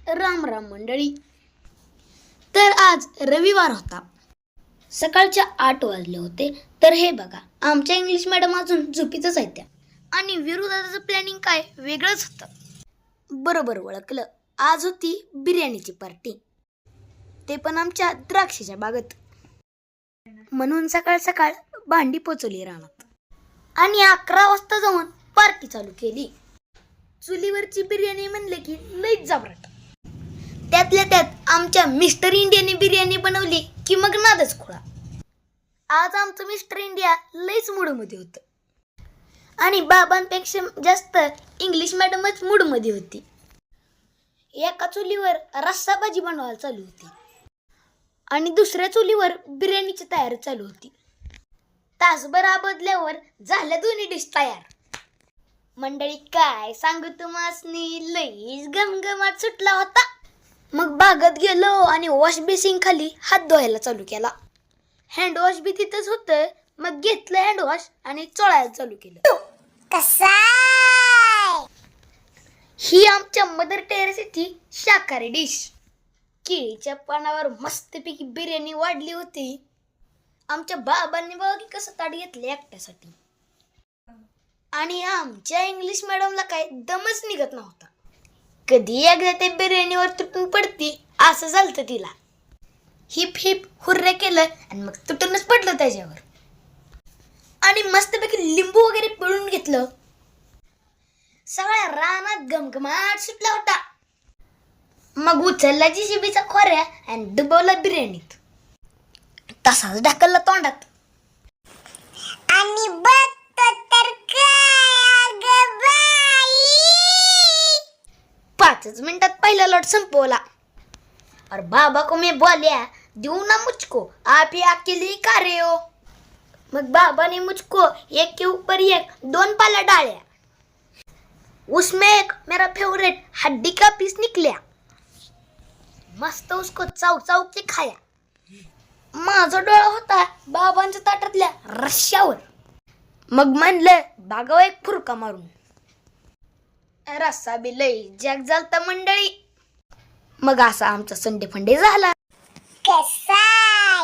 राम राम मंडळी. तर आज रविवार होता. सकाळच्या 8 वाजले होते. तर हे बघा, आमच्या इंग्लिश मॅडम अजून झोपीतच आहेत त्या. आणि विरोधाचं प्लॅनिंग काय वेगळंच होतं. बरोबर ओळखलं, आज होती बिर्याणीची पार्टी, ते पण आमच्या द्राक्षाच्या बागेत. म्हणून सकाळ सकाळ भांडी पोचवली रानात आणि 11 वाजता जाऊन पार्टी चालू केली. चुलीवरची बिर्याणी म्हणले की लईच जबरट. त्यातल्या त्यात आमच्या मिस्टर इंडियाने बिर्याणी बनवली की मग नादच खुळा. आज आमचं मिस्टर इंडिया लईच मूडमध्ये होतं आणि बाबांपेक्षा जास्त इंग्लिश मॅडमच मूडमध्ये होती. एका चुलीवर रस्सा भाजी बनवायला चालू होती आणि दुसऱ्या चुलीवर बिर्याणीची तयारी चालू होती. तासभर आबदल्यावर झाल्या दोन्ही डिश तयार. मंडळी काय सांगू तुम्हासनी, लईच गमगमाट सुटला होता. मग बागेत गेलो आणि वॉश बेसिन खाली हात धुवायला चालू केला. हँड वॉश बी तिथंच होतं. मग घेतलं हँड वॉश आणि चोळायला चालू केलं. ही आमच्या मदर टेरेसची शाकाहारी डिश. केळीच्या पानावर मस्तपैकी बिर्याणी वाढली होती. आमच्या बाबांनी बघा की कसं ताट घेतलं एकट्यासाठी. आणि आमच्या इंग्लिश मॅडमला काय दमच निघत नव्हता. कधी एकदा ते बिर्याणीवर तुटून पडती असं झालं तिला. हिप हिप हुर्रे केलं आणि मग तुटूनच पडलं त्याच्यावर. आणि मस्तपैकी लिंबू वगैरे पिळून घेतलं. सगळ्या रानात गमगमाट सुटला होता. मग उचलला जिशिबीचा खोऱ्या आणि डुबवला बिर्याणीत. तसाच ढकलला तोंडात. आणि बघतो तर काय 5 मिनिटात पहिला लॉट संपवला. और बाबा को मैं बोलिया, देऊ ना मुझको, आप ही अकेले खा रहे हो. मग बाबा ने मुझको एक के ऊपर एक 2 पाला डाला. उसमें एक मेरा फेवरेट हड्डी का पीस निकला. मस्त उसको चाव चाव के खाया. माझा डोळा होता बाबांच्या ताटातल्या रश्श्यावर. मग म्हणलं बागाव एक फुरका मारून. रस्सा बी लई जग झालता मंडळी. मग असा आमचा संडे फंडे झाला. कसा